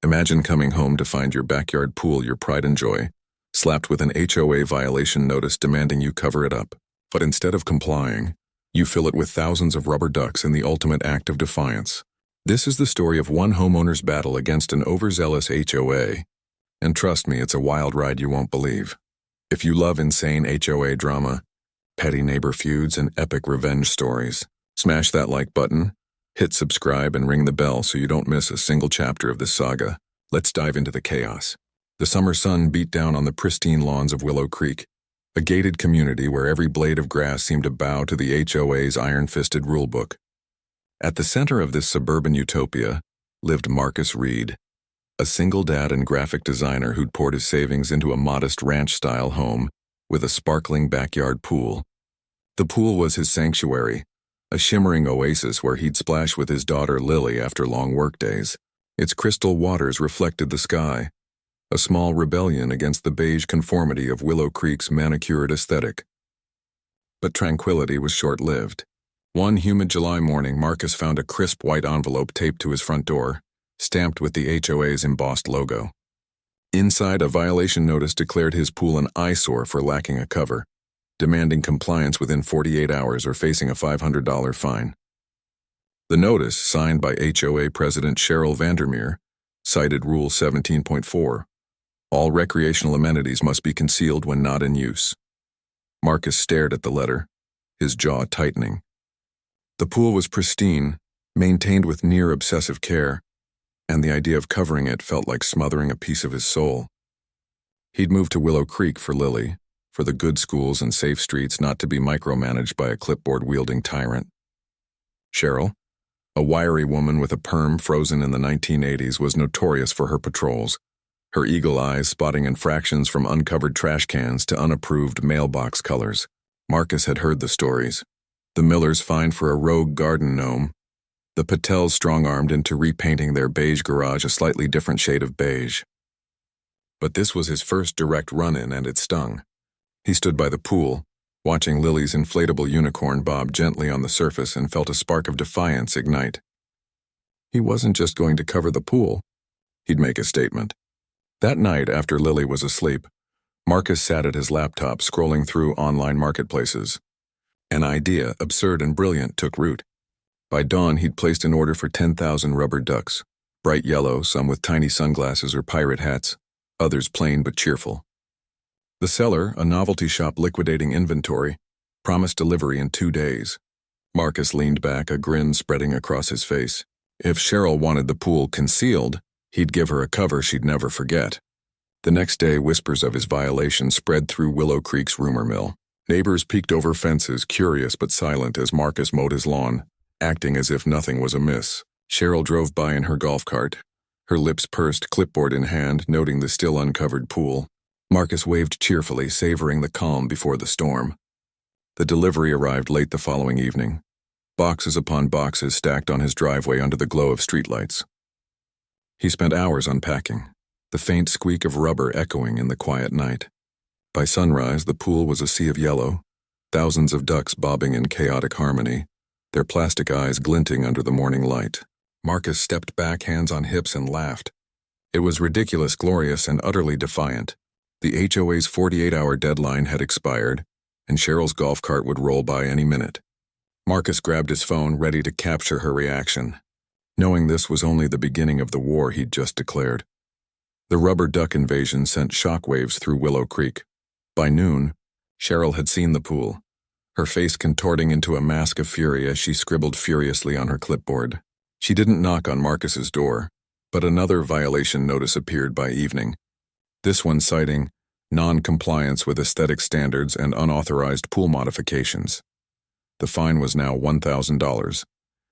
Imagine coming home to find your backyard pool your pride and joy, slapped with an HOA violation notice demanding you cover it up. But instead of complying, you fill it with thousands of rubber ducks in the ultimate act of defiance. This is the story of one homeowner's battle against an overzealous HOA. And trust me, it's a wild ride you won't believe. If you love insane HOA drama, petty neighbor feuds, and epic revenge stories, smash that like button, hit subscribe, and ring the bell so you don't miss a single chapter of this saga. Let's dive into the chaos. The summer sun beat down on the pristine lawns of Willow Creek, a gated community where every blade of grass seemed to bow to the HOA's iron-fisted rulebook. At the center of this suburban utopia lived Marcus Reed, a single dad and graphic designer who'd poured his savings into a modest ranch-style home with a sparkling backyard pool. The pool was his sanctuary, a shimmering oasis where he'd splash with his daughter Lily after long workdays. Its crystal waters reflected the sky, a small rebellion against the beige conformity of Willow Creek's manicured aesthetic. But tranquility was short-lived. One humid July morning, Marcus found a crisp white envelope taped to his front door, stamped with the HOA's embossed logo. Inside, a violation notice declared his pool an eyesore for lacking a cover, demanding compliance within 48 hours or facing a $500 fine. The notice, signed by HOA President Cheryl Vandermeer, cited Rule 17.4. All recreational amenities must be concealed when not in use. Marcus stared at the letter, his jaw tightening. The pool was pristine, maintained with near-obsessive care, and the idea of covering it felt like smothering a piece of his soul. He'd moved to Willow Creek for Lily, for the good schools and safe streets not to be micromanaged by a clipboard-wielding tyrant. Cheryl, a wiry woman with a perm frozen in the 1980s, was notorious for her patrols, her eagle eyes spotting infractions from uncovered trash cans to unapproved mailbox colors. Marcus had heard the stories. The Millers fined for a rogue garden gnome, the Patels strong-armed into repainting their beige garage a slightly different shade of beige. But this was his first direct run-in, and it stung. He stood by the pool, watching Lily's inflatable unicorn bob gently on the surface, and felt a spark of defiance ignite. He wasn't just going to cover the pool. He'd make a statement. That night, after Lily was asleep, Marcus sat at his laptop scrolling through online marketplaces. An idea, absurd and brilliant, took root. By dawn, he'd placed an order for 10,000 rubber ducks, bright yellow, some with tiny sunglasses or pirate hats, others plain but cheerful. The seller, a novelty shop liquidating inventory, promised delivery in 2 days. Marcus leaned back, a grin spreading across his face. If Cheryl wanted the pool concealed, he'd give her a cover she'd never forget. The next day, whispers of his violation spread through Willow Creek's rumor mill. Neighbors peeked over fences, curious but silent, as Marcus mowed his lawn, acting as if nothing was amiss. Cheryl drove by in her golf cart, her lips pursed, clipboard in hand, noting the still uncovered pool. Marcus waved cheerfully, savoring the calm before the storm. The delivery arrived late the following evening, boxes upon boxes stacked on his driveway under the glow of streetlights. He spent hours unpacking, the faint squeak of rubber echoing in the quiet night. By sunrise, the pool was a sea of yellow, thousands of ducks bobbing in chaotic harmony, their plastic eyes glinting under the morning light. Marcus stepped back, hands on hips, and laughed. It was ridiculous, glorious, and utterly defiant. The HOA's 48-hour deadline had expired, and Cheryl's golf cart would roll by any minute. Marcus grabbed his phone, ready to capture her reaction, knowing this was only the beginning of the war he'd just declared. The rubber duck invasion sent shockwaves through Willow Creek. By noon, Cheryl had seen the pool, her face contorting into a mask of fury as she scribbled furiously on her clipboard. She didn't knock on Marcus's door, but another violation notice appeared by evening, this one citing non-compliance with aesthetic standards and unauthorized pool modifications. The fine was now $1,000,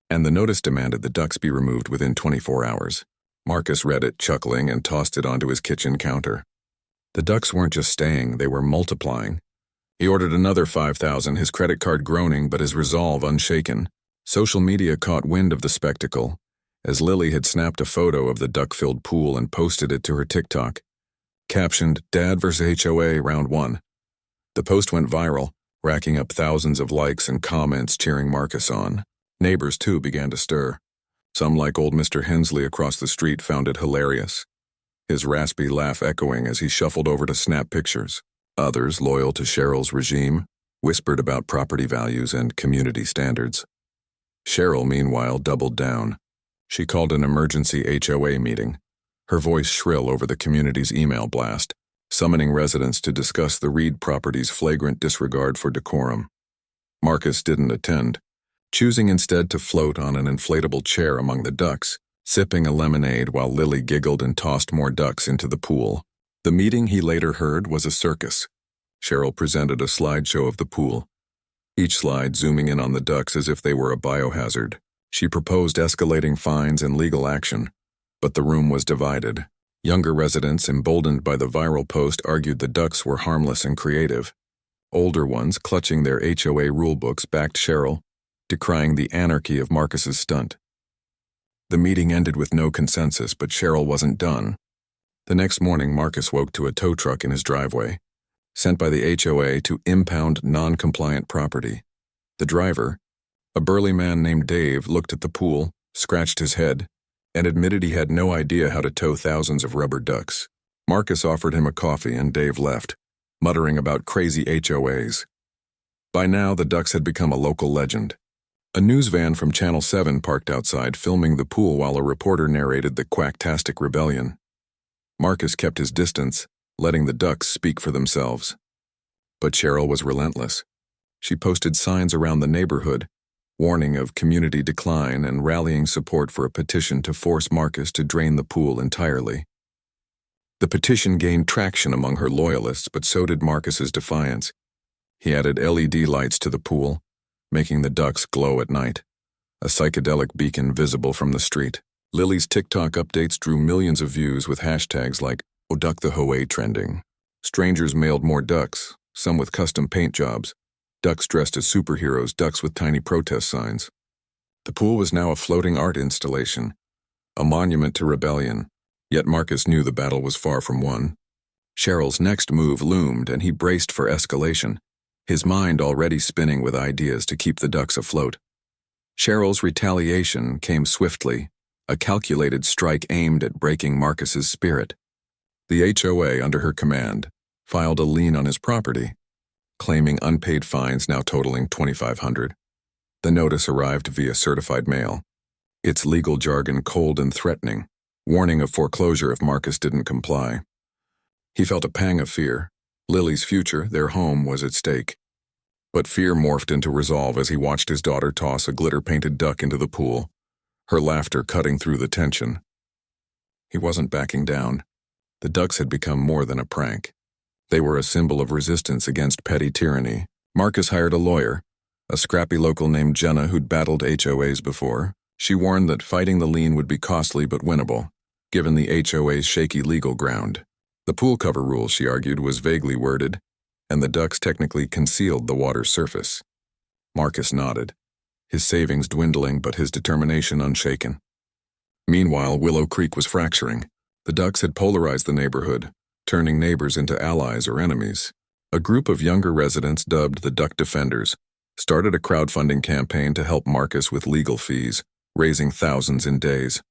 and the notice demanded the ducks be removed within 24 hours. Marcus read it, chuckling, and tossed it onto his kitchen counter. The ducks weren't just staying, they were multiplying. He ordered another 5,000, his credit card groaning but his resolve unshaken. Social media caught wind of the spectacle, as Lily had snapped a photo of the duck-filled pool and posted it to her TikTok, captioned, "Dad vs. HOA Round 1. The post went viral, racking up thousands of likes and comments cheering Marcus on. Neighbors, too, began to stir. Some, like old Mr. Hensley across the street, found it hilarious, his raspy laugh echoing as he shuffled over to snap pictures. Others, loyal to Cheryl's regime, whispered about property values and community standards. Cheryl, meanwhile, doubled down. She called an emergency HOA meeting, her voice shrill over the community's email blast, summoning residents to discuss the Reed property's flagrant disregard for decorum. Marcus didn't attend, choosing instead to float on an inflatable chair among the ducks, sipping a lemonade while Lily giggled and tossed more ducks into the pool. The meeting, he later heard, was a circus. Cheryl presented a slideshow of the pool, each slide zooming in on the ducks as if they were a biohazard. She proposed escalating fines and legal action, but the room was divided. Younger residents, emboldened by the viral post, argued the ducks were harmless and creative. Older ones, clutching their HOA rulebooks, backed Cheryl, decrying the anarchy of Marcus's stunt. The meeting ended with no consensus, but Cheryl wasn't done. The next morning, Marcus woke to a tow truck in his driveway, sent by the HOA to impound non-compliant property. The driver, a burly man named Dave, looked at the pool, scratched his head, and admitted he had no idea how to tow thousands of rubber ducks. Marcus offered him a coffee and Dave left, muttering about crazy HOAs. By now, the ducks had become a local legend. A news van from Channel 7 parked outside, filming the pool while a reporter narrated the quacktastic rebellion. Marcus kept his distance, letting the ducks speak for themselves. But Cheryl was relentless. She posted signs around the neighborhood, warning of community decline and rallying support for a petition to force Marcus to drain the pool entirely. The petition gained traction among her loyalists, but so did Marcus's defiance. He added LED lights to the pool, making the ducks glow at night, a psychedelic beacon visible from the street. Lily's TikTok updates drew millions of views with hashtags like "Duck the HOA" trending. Strangers mailed more ducks, some with custom paint jobs, ducks dressed as superheroes, ducks with tiny protest signs. The pool was now a floating art installation, a monument to rebellion, yet Marcus knew the battle was far from won. Cheryl's next move loomed, and he braced for escalation, his mind already spinning with ideas to keep the ducks afloat. Cheryl's retaliation came swiftly, a calculated strike aimed at breaking Marcus's spirit. The HOA, under her command, filed a lien on his property, claiming unpaid fines now totaling $2,500. The notice arrived via certified mail, its legal jargon cold and threatening, warning of foreclosure if Marcus didn't comply. He felt a pang of fear. Lily's future, their home, was at stake. But fear morphed into resolve as he watched his daughter toss a glitter-painted duck into the pool, her laughter cutting through the tension. He wasn't backing down. The ducks had become more than a prank. They were a symbol of resistance against petty tyranny. Marcus hired a lawyer, a scrappy local named Jenna who'd battled HOAs before. She warned that fighting the lien would be costly but winnable, given the HOA's shaky legal ground. The pool cover rule, she argued, was vaguely worded, and the ducks technically concealed the water's surface. Marcus nodded, his savings dwindling but his determination unshaken. Meanwhile, Willow Creek was fracturing. The ducks had polarized the neighborhood, turning neighbors into allies or enemies. A group of younger residents, dubbed the Duck Defenders, started a crowdfunding campaign to help Marcus with legal fees, raising thousands in days.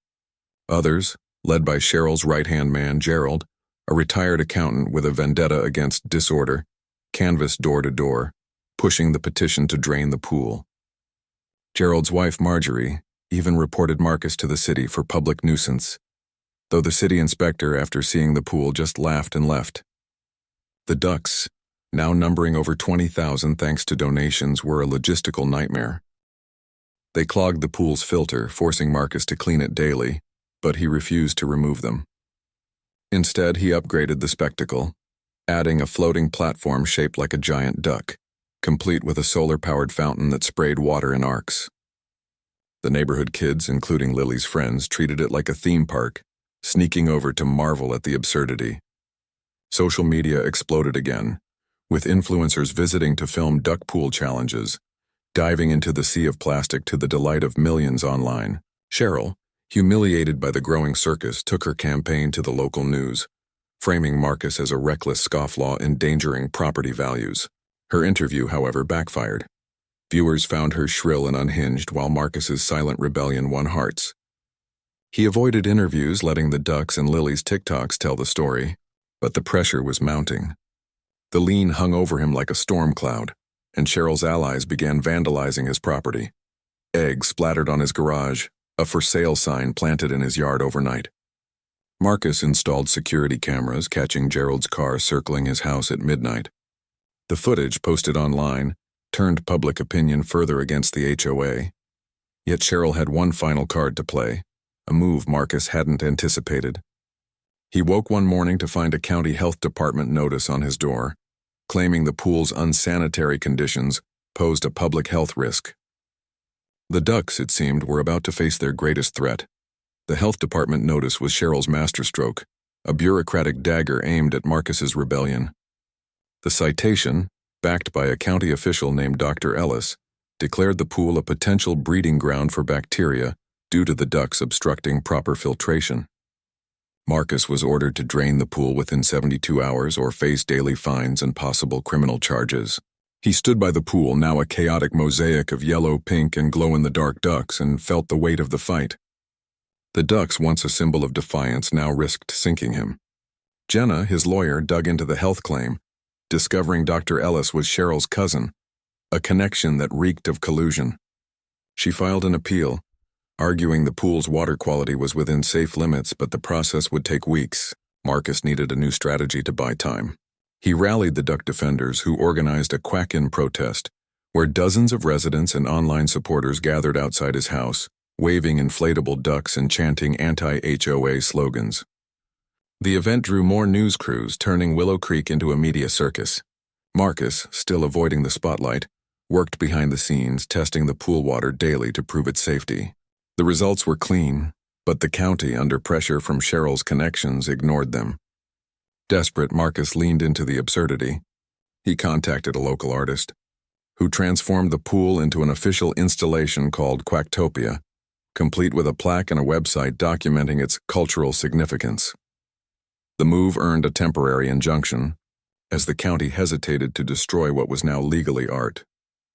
Others, led by Cheryl's right-hand man, Gerald, a retired accountant with a vendetta against disorder, canvassed door to door, pushing the petition to drain the pool. Gerald's wife, Marjorie, even reported Marcus to the city for public nuisance, though the city inspector, after seeing the pool, just laughed and left. The ducks, now numbering over 20,000 thanks to donations, were a logistical nightmare. They clogged the pool's filter, forcing Marcus to clean it daily, but he refused to remove them. Instead, he upgraded the spectacle, adding a floating platform shaped like a giant duck, complete with a solar-powered fountain that sprayed water in arcs. The neighborhood kids, including Lily's friends, treated it like a theme park, sneaking over to marvel at the absurdity. Social media exploded again, with influencers visiting to film duck pool challenges, diving into the sea of plastic to the delight of millions online. Cheryl, humiliated by the growing circus, took her campaign to the local news, framing Marcus as a reckless scofflaw endangering property values. Her interview, however, backfired. Viewers found her shrill and unhinged, while Marcus's silent rebellion won hearts. He avoided interviews, letting the ducks and Lily's TikToks tell the story, but the pressure was mounting. The lien hung over him like a storm cloud, and Cheryl's allies began vandalizing his property. Eggs splattered on his garage, a for sale sign planted in his yard overnight. Marcus installed security cameras, catching Gerald's car circling his house at midnight. The footage, posted online, turned public opinion further against the HOA. Yet Cheryl had one final card to play, a move Marcus hadn't anticipated. He woke one morning to find a county health department notice on his door, claiming the pool's unsanitary conditions posed a public health risk. The ducks, it seemed, were about to face their greatest threat. The health department notice was Cheryl's masterstroke, a bureaucratic dagger aimed at Marcus's rebellion. The citation, backed by a county official named Dr. Ellis, declared the pool a potential breeding ground for bacteria due to the ducks obstructing proper filtration. Marcus was ordered to drain the pool within 72 hours or face daily fines and possible criminal charges. He stood by the pool, now a chaotic mosaic of yellow, pink, and glow-in-the-dark ducks, and felt the weight of the fight. The ducks, once a symbol of defiance, now risked sinking him. Jenna, his lawyer, dug into the health claim, discovering Dr. Ellis was Cheryl's cousin, a connection that reeked of collusion. She filed an appeal, arguing the pool's water quality was within safe limits, but the process would take weeks. Marcus needed a new strategy to buy time. He rallied the duck defenders, who organized a quack-in protest, where dozens of residents and online supporters gathered outside his house, waving inflatable ducks and chanting anti-HOA slogans. The event drew more news crews, turning Willow Creek into a media circus. Marcus, still avoiding the spotlight, worked behind the scenes, testing the pool water daily to prove its safety. The results were clean, but the county, under pressure from Cheryl's connections, ignored them. Desperate, Marcus leaned into the absurdity. He contacted a local artist, who transformed the pool into an official installation called Quacktopia, complete with a plaque and a website documenting its cultural significance. The move earned a temporary injunction, as the county hesitated to destroy what was now legally art.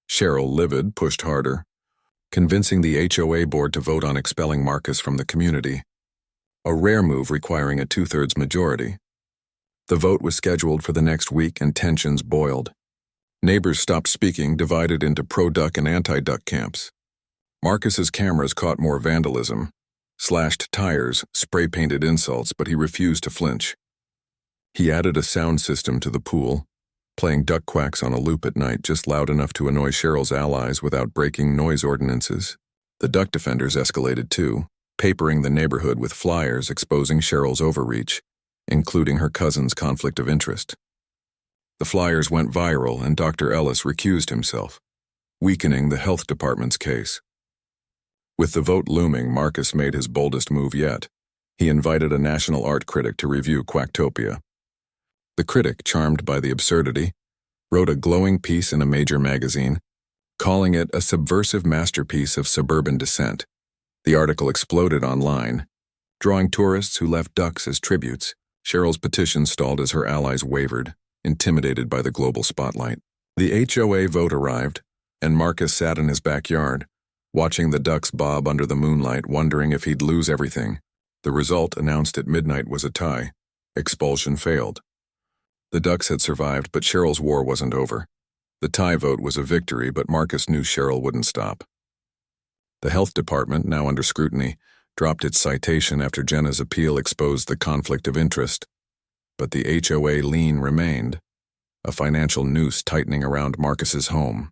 Cheryl, livid, pushed harder, convincing the HOA board to vote on expelling Marcus from the community, a rare move requiring a 2/3 majority. The vote was scheduled for the next week, and tensions boiled. Neighbors stopped speaking, divided into pro-duck and anti-duck camps. Marcus's cameras caught more vandalism, slashed tires, spray-painted insults, but he refused to flinch. He added a sound system to the pool, playing duck quacks on a loop at night, just loud enough to annoy Cheryl's allies without breaking noise ordinances. The duck defenders escalated too, papering the neighborhood with flyers exposing Cheryl's overreach, including her cousin's conflict of interest. The flyers went viral, and Dr. Ellis recused himself, weakening the health department's case. With the vote looming, Marcus made his boldest move yet. He invited a national art critic to review Quacktopia. The critic, charmed by the absurdity, wrote a glowing piece in a major magazine, calling it a subversive masterpiece of suburban descent. The article exploded online, drawing tourists who left ducks as tributes. Cheryl's petition stalled as her allies wavered, intimidated by the global spotlight. The HOA vote arrived, and Marcus sat in his backyard, watching the ducks bob under the moonlight, wondering if he'd lose everything. The result, announced at midnight, was a tie. Expulsion failed. The ducks had survived, but Cheryl's war wasn't over. The tie vote was a victory, but Marcus knew Cheryl wouldn't stop. The health department, now under scrutiny, dropped its citation after Jenna's appeal exposed the conflict of interest. But the HOA lien remained, a financial noose tightening around Marcus's home.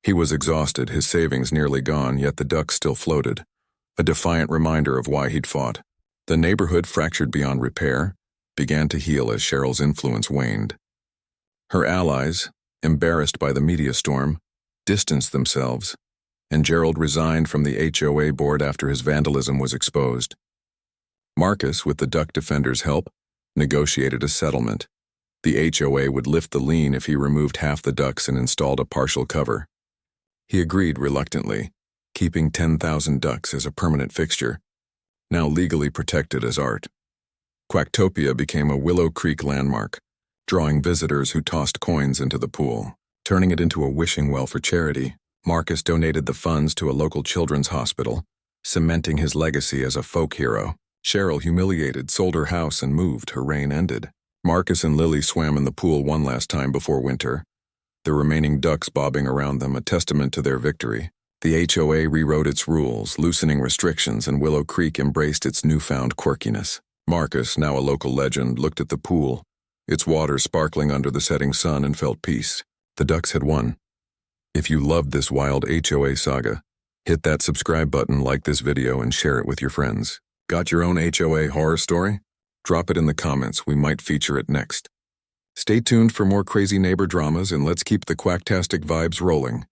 He was exhausted, his savings nearly gone, yet the ducks still floated, a defiant reminder of why he'd fought. The neighborhood, fractured beyond repair, began to heal as Cheryl's influence waned. Her allies, embarrassed by the media storm, distanced themselves, and Gerald resigned from the HOA board after his vandalism was exposed. Marcus, with the duck defenders' help, negotiated a settlement. The HOA would lift the lien if he removed half the ducks and installed a partial cover. He agreed reluctantly, keeping 10,000 ducks as a permanent fixture, now legally protected as art. Quacktopia became a Willow Creek landmark, drawing visitors who tossed coins into the pool. Turning it into a wishing well for charity, Marcus donated the funds to a local children's hospital, cementing his legacy as a folk hero. Cheryl, humiliated, sold her house and moved. Her reign ended. Marcus and Lily swam in the pool one last time before winter, the remaining ducks bobbing around them, a testament to their victory. The HOA rewrote its rules, loosening restrictions, and Willow Creek embraced its newfound quirkiness. Marcus, now a local legend, looked at the pool, its water sparkling under the setting sun, and felt peace. The ducks had won. If you loved this wild HOA saga, hit that subscribe button, like this video, and share it with your friends. Got your own HOA horror story? Drop it in the comments, we might feature it next. Stay tuned for more crazy neighbor dramas, and let's keep the quacktastic vibes rolling.